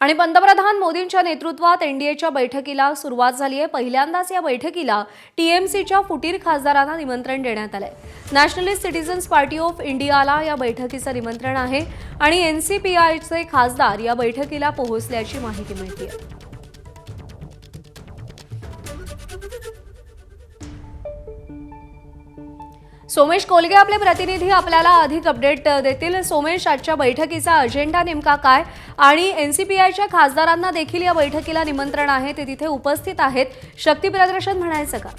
आणि पंतप्रधान मोदींच्या नेतृत्वात एनडीएच्या बैठकीला सुरुवात झाली आहे। पहिल्यांदाच या बैठकीला टीएमसीच्या फुटीर खासदारांना निमंत्रण देण्यात आलंय। नॅशनलिस्ट सिटीजन्स पार्टी ऑफ इंडियाला या बैठकीचं निमंत्रण आहे आणि एनसीपीआयचे खासदार या बैठकीला पोहोचल्याची माहिती मिळते आहे। सोमेश कोलगे आपले प्रतिनिधी आपल्याला अधिक अपडेट देतील। सोमेश, आजच्या बैठकीचा अजेंडा नेमका काय आणि एनसीपीआयच्या खासदारांना देखील या बैठकीला निमंत्रण आहे, ते तिथे उपस्थित आहेत, शक्ती प्रदर्शन म्हणायचं का?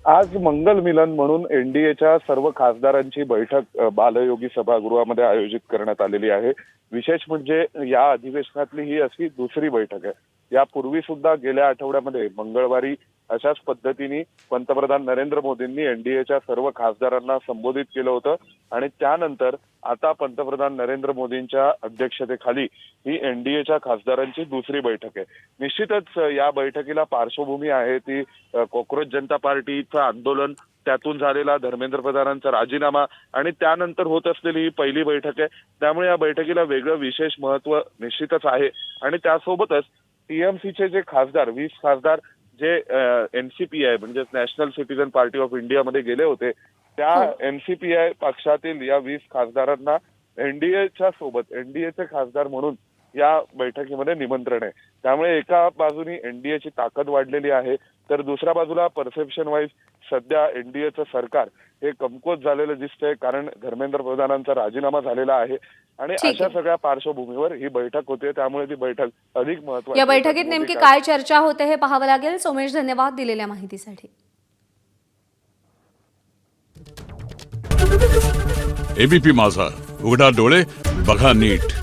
आज मंगल मिलन म्हणून एनडीएच्या सर्व खासदारांची बैठक बालयोगी सभागृहामध्ये आयोजित करण्यात आलेली आहे। विशेष म्हणजे या अधिवेशनातली ही अशी दुसरी बैठक आहे। यापूर्वी सुद्धा गेल्या आठवड्यामध्ये मंगळवारी अशाच पद्धतीने पंतप्रधान नरेंद्र मोदींनी एनडीएच्या सर्व खासदारांना संबोधित केलं होतं आणि त्यानंतर आता पंतप्रधान नरेंद्र मोदींच्या अध्यक्षतेखाली ही एनडीएच्या खासदारांची दुसरी बैठक आहे। निश्चितच या बैठकीला पार्श्वभूमी आहे ती कॉक्रोच जनता पार्टीचं आंदोलन, त्यातून झालेला धर्मेंद्र प्रधानांचा राजीनामा आणि त्यानंतर होत असलेली ही पहिली बैठक आहे। त्यामुळे या बैठकीला वेगळं विशेष महत्व निश्चितच आहे आणि त्यासोबतच टीएमसीचे जे खासदार 20 खासदार जे एनसीपीआय म्हणजे national citizen party of India मध्ये गेले होते, त्या एनसीपीआय पक्षातील या 20 खासदारांना एनडीएचे खासदार म्हणून या बैठकीमध्ये निमंत्रण आहे। त्यामुळे एका बाजूनी एनडीएची ताकद वाढलेली आहे, तर दुसऱ्या बाजूला परसेप्शन वाईज सध्या एनडीएचं सरकार हे कमकुवत झालेलं दिसतंय, कारण धर्मेंद्र प्रधानांचा राजीनामा झालेला आहे आणि अशा सगळ्या पार्श्वभूमीवर ही बैठक होते। त्यामुळे ती बैठक अधिक महत्त्वाची। या बैठकीत नेमकी काय चर्चा होते हे पाहावं लागेल। सोमेश, धन्यवाद दिलेल्या माहितीसाठी। एबीपी माझा, उघडा डोळे बघा नीट।